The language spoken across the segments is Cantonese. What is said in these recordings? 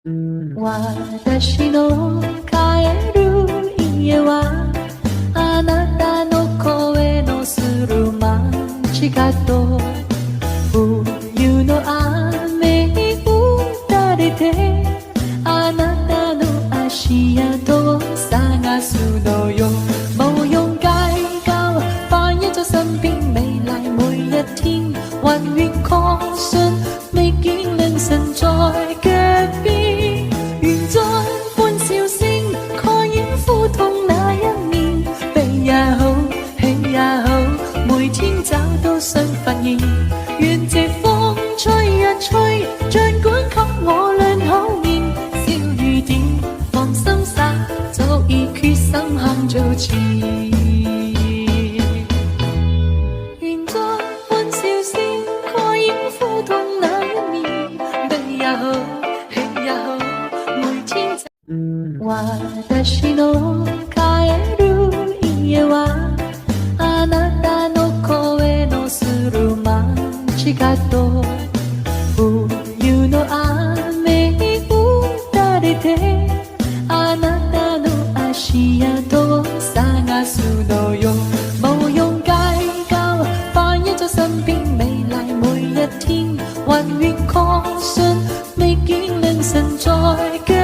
私の帰る家はあなたの声のする街角冬の雨に打たれてあなたの足跡を探すのよ冇用街角放一張身邊美麗每一天還願確信未見凌晨在腳邊願再歡笑聲蓋掩苦痛那一面悲也好喜也好每天找到新發現願這風吹一吹儘管給我兩口面小雨點放心灑早已決心肯做前願再歡笑聲蓋掩苦痛那一面悲也好喜也好每天私の帰る家はあなたの声のする街角冬の雨に打たれてあなたの足跡を探すのよ冇用街角放一張身邊美麗每一天還願確信未見凌晨在腳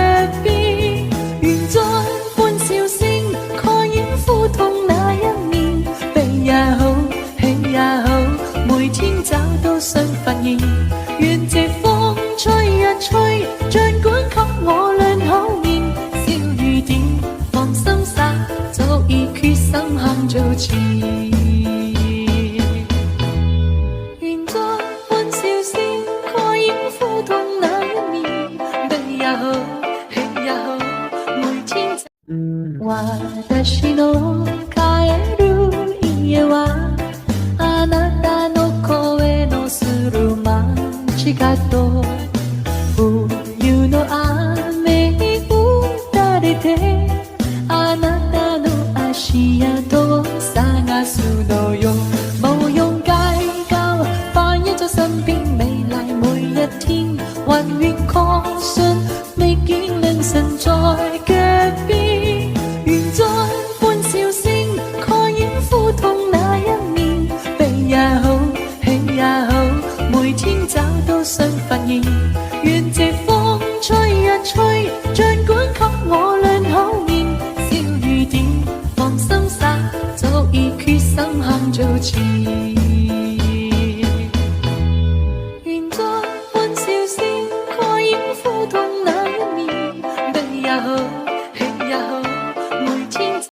邊願再歡笑聲蓋掩苦痛那一面悲也好喜也好每天找到新發現願這風吹一吹儘管給我兩口面小雨點放心灑早已決心肯做前願再歡笑聲蓋掩苦痛那一面悲也好喜也好每天私の帰る家はあなたの声のする街角冬の雨に打たれてあなたの足跡を探すのよ冇用街角放一張身邊美麗每一天還願確信未見凌晨在腳邊願再歡笑聲蓋掩苦痛那一面悲也好喜也好每天找到新發現願這風吹一吹儘管給我兩口面小雨點放心灑早已決心肯做前願再歡笑聲蓋掩苦痛那一面悲也好